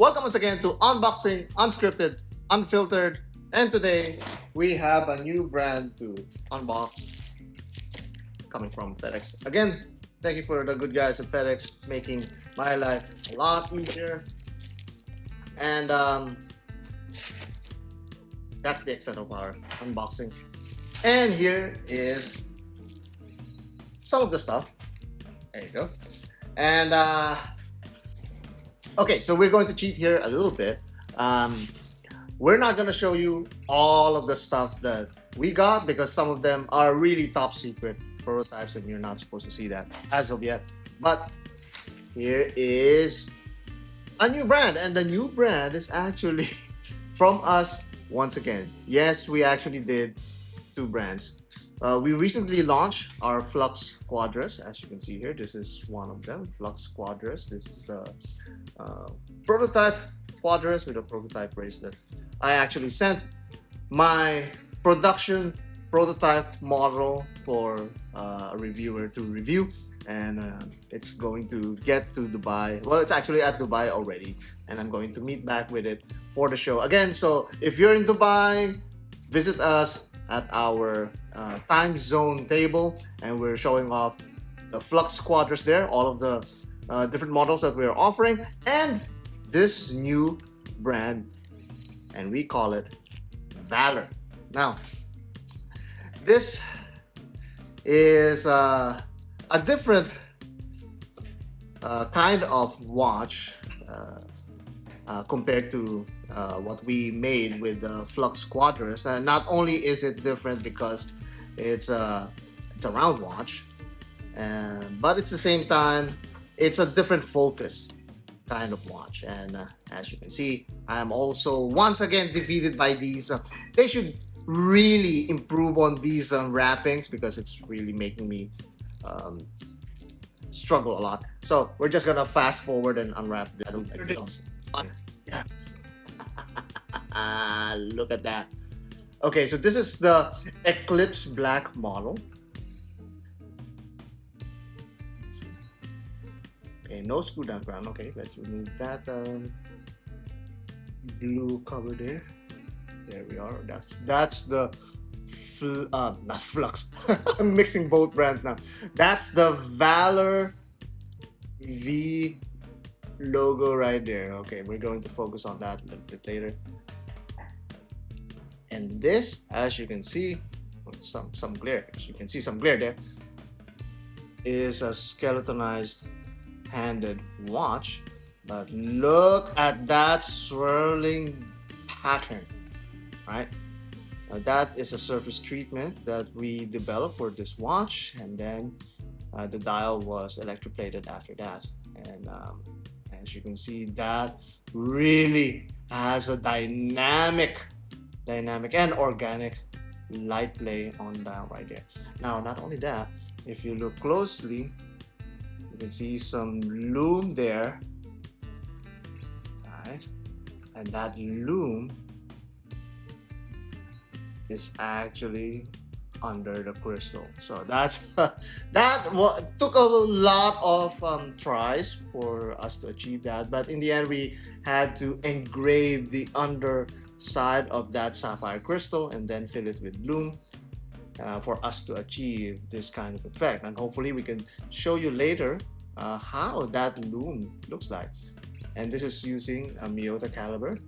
Welcome once again to Unboxing, Unscripted, Unfiltered, and today we have a new brand to unbox coming from FedEx. Again, thank you for the good guys at FedEx making my life a lot easier. And that's the extent of our unboxing. And here is some of the stuff. There you go. And okay, so we're going to cheat here a little bit. We're not going to show you all of the stuff that we got because some of them are really top secret prototypes and you're not supposed to see that as of yet. But here is a new brand, and the new brand is actually from us once again. Yes, we actually did two brands. We recently launched our Flux Quadras, as you can see here. This is one of them, Flux Quadras. This is the prototype Quadras with a prototype bracelet. I actually sent my production prototype model for a reviewer to review, and it's going to get to Dubai. Well, it's actually at Dubai already, and I'm going to meet back with it for the show again. So if you're in Dubai, visit us at our time zone table, and we're showing off the Flux Quadras there, all of the different models that we're offering, and this new brand, and we call it Valour. Now, this is a different kind of watch compared to what we made with the Flux Quadras. Not only is it different because it's a round watch, but it's the same time it's a different focus kind of watch. And as you can see, I'm also once again defeated by these. They should really improve on these wrappings because it's really making me struggle a lot. So we're just gonna fast forward and unwrap that. Yeah. Look at that. Okay, so this is the Eclipse Black model. Okay, no screw down crown. Okay, let's remove that blue cover there. There we are. That's the not Flux. I'm mixing both brands now. That's the Valour V logo right there. Okay, we're going to focus on that a little bit later. And this, as you can see, some glare. As you can see some glare there, is a skeletonized handed watch. But look at that swirling pattern, right? Now that is a surface treatment that we developed for this watch, and then the dial was electroplated after that. And as you can see, that really has a dynamic and organic light play on dial right there. Now, not only that, if you look closely, you can see some lume there, right? And that lume is actually under the crystal. So that's took a lot of tries for us to achieve that, but in the end we had to engrave the underside of that sapphire crystal and then fill it with lume for us to achieve this kind of effect. And hopefully we can show you later how that lume looks like. And this is using a Miyota caliber.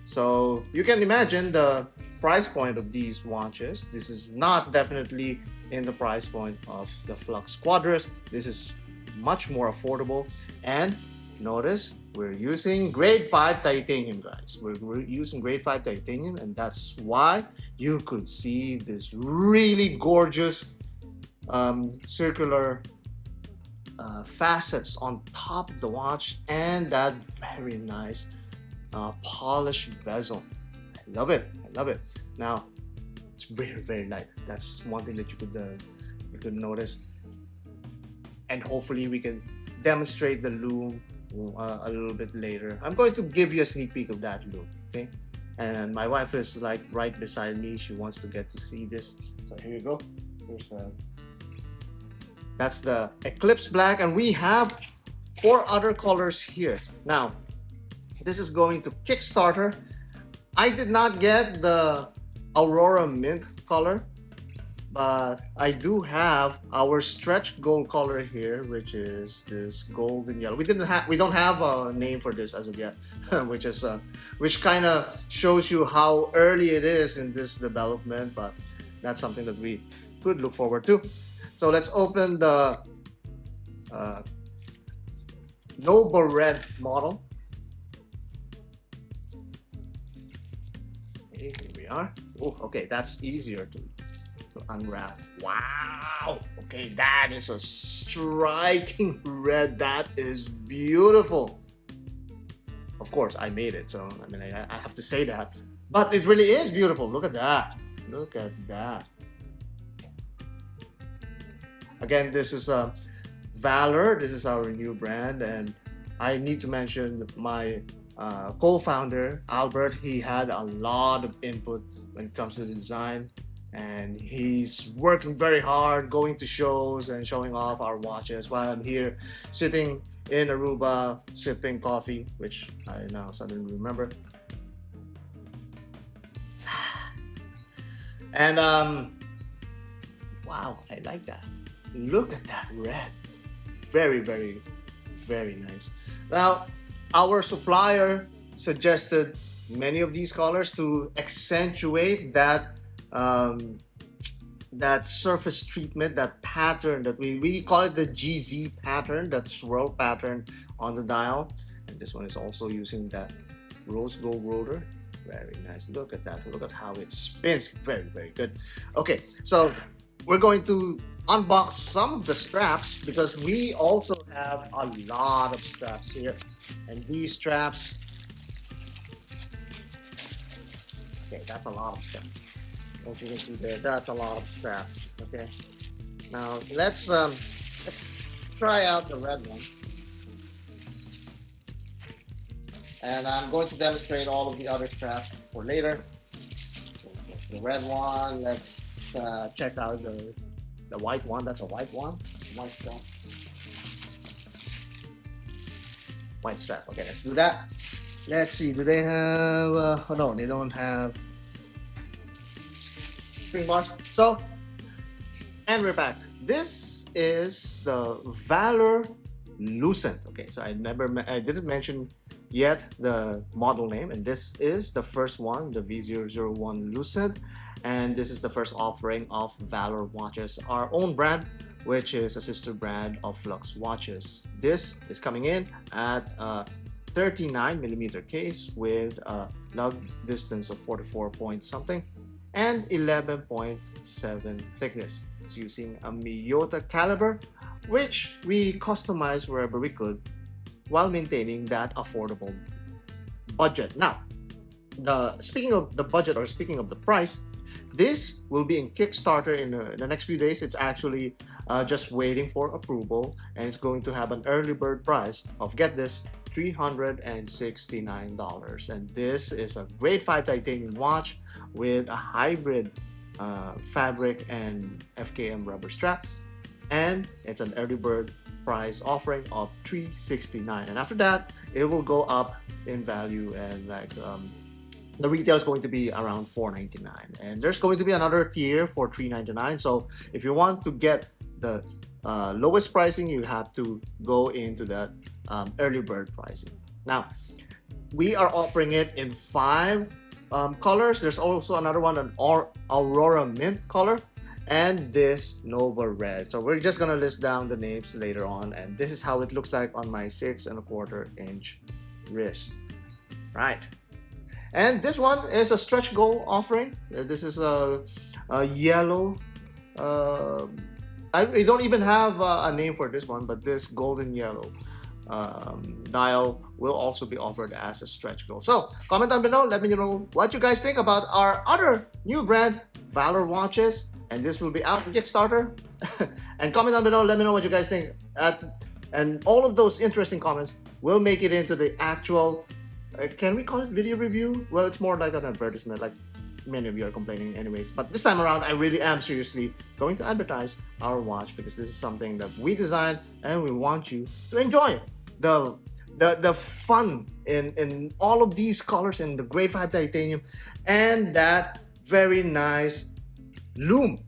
So you can imagine the price point of these watches. This is not definitely in the price point of the Flux Quadras. This is much more affordable. And notice we're using grade 5 titanium, guys. We're using grade 5 titanium, and that's why you could see this really gorgeous circular facets on top of the watch, and that very nice polished bezel. I love it. I love it. Now it's very, very light. That's one thing that you could notice, and hopefully we can demonstrate the lume a little bit later. I'm going to give you a sneak peek of that lume, okay? And my wife is like right beside me. She wants to get to see this. So here you go. That's the Eclipse Black, and we have 4 other colors here. Now, this is going to Kickstarter. I did not get the Aurora Mint color, but I do have our stretch gold color here, which is this golden yellow. We don't have a name for this as of yet, which kind of shows you how early it is in this development, but that's something that we could look forward to. So let's open the Noble Red model. Okay, here we are. Oh, okay, that's easier to unwrap. Wow. Okay, that is a striking red. That is beautiful. Of course, I made it, so I mean, I have to say that. But it really is beautiful. Look at that. Look at that. Again, this is a Valour. This is our new brand, and I need to mention my co-founder Albert. He had a lot of input when it comes to the design, and he's working very hard, going to shows and showing off our watches while I'm here sitting in Aruba sipping coffee, which I now suddenly remember. And wow, I like that. Look at that red. Very, very, very nice. Now, our supplier suggested many of these colors to accentuate that that surface treatment, that pattern that we call it the GZ pattern, that swirl pattern on the dial. And this one is also using that rose gold roller. Very nice. Look at that. Look at how it spins. Very, very good. Okay, so we're going to unbox some of the straps because we also have a lot of straps here. And these straps, okay, that's a lot of straps. As you can see there, that's a lot of straps. Okay, now let's try out the red one, and I'm going to demonstrate all of the other straps for later. The red one, let's check out the white one. That's a white one, white strap. White strap. Okay, let's do that. Let's see. Do they have? Oh no, they don't have spring bars. So, and we're back. This is the Valour Lucent. Okay, so I didn't mention yet the model name, and this is the first one, the V001 Lucent, and this is the first offering of Valour watches, our own brand, which is a sister brand of Flux watches. This is coming in at 39mm case with a lug distance of 44 point something and 11.7 thickness. It's using a Miyota caliber, which we customize wherever we could while maintaining that affordable budget. Now, speaking of the budget, or speaking of the price, this will be in Kickstarter in the next few days. It's actually just waiting for approval, and it's going to have an early bird price of, get this, $369. And this is a grade 5 titanium watch with a hybrid fabric and FKM rubber strap, and it's an early bird price offering of $369. And after that, it will go up in value, and like the retail is going to be around $499, and there's going to be another tier for $399. So if you want to get the lowest pricing, you have to go into that early bird pricing. Now, we are offering it in 5 colors. There's also another one, an Aurora Mint color, and this Noble Red. So we're just gonna list down the names later on, and this is how it looks like on my 6¼ inch wrist. Right. And this one is a stretch gold offering. This is a yellow. We don't even have a name for this one, but this golden yellow dial will also be offered as a stretch gold. So comment down below, let me know what you guys think about our other new brand, Valour watches, and this will be out in Kickstarter. And comment down below, let me know what you guys think. And all of those interesting comments will make it into the actual, can we call it video review? Well, it's more like an advertisement, like many of you are complaining anyways. But this time around, I really am seriously going to advertise our watch, because this is something that we designed and we want you to enjoy. The the fun in all of these colors and the grade 5 titanium and that very nice loom.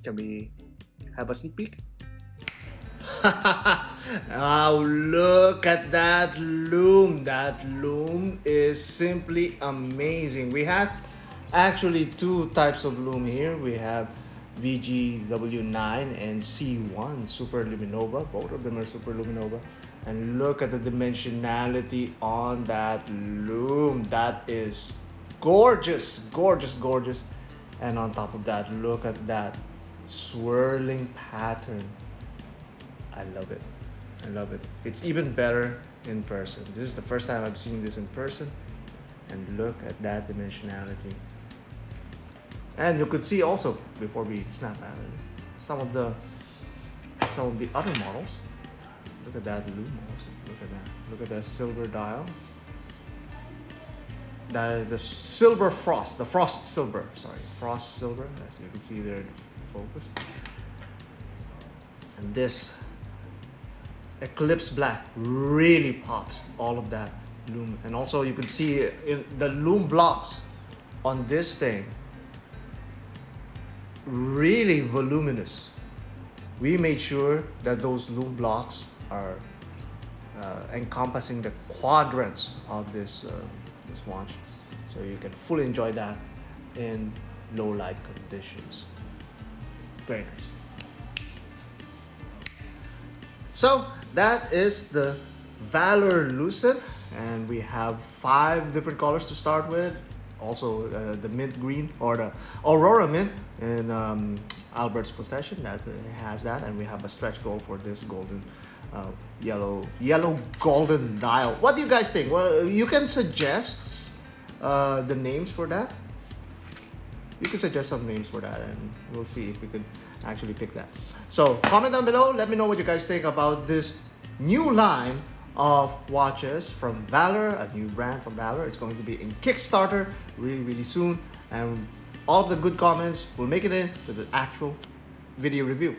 Can we have a sneak peek? Now look at that loom. That loom is simply amazing. We have actually two types of loom here. We have VGW9 and C1 Super Luminova. Both of them are Super Luminova. And look at the dimensionality on that loom. That is gorgeous, gorgeous, gorgeous. And on top of that, look at that swirling pattern. I love it. I love it. It's even better in person. This is the first time I've seen this in person. And look at that dimensionality. And you could see also, before we snap at it, some of the other models. Look at that loom also. Look at that. Look at that silver dial. The silver frost, the frost silver, sorry, frost silver, as you can see there in focus. And this eclipse black really pops all of that loom. And also you can see in the loom blocks on this thing, really voluminous. We made sure that those loom blocks are encompassing the quadrants of this watch, so you can fully enjoy that in low light conditions. Very nice. So that is the Valour Lucent, and we have 5 different colors to start with. Also the mint green, or the Aurora mint in Albert's possession, that has that, and we have a stretch gold for this golden yellow golden dial. What do you guys think? Well, you can suggest the names for that. You can suggest some names for that, and we'll see if we can actually pick that. So comment down below, let me know what you guys think about this new line of watches from Valour, a new brand from Valour. It's going to be in Kickstarter really soon, and all of the good comments will make it into the actual video review.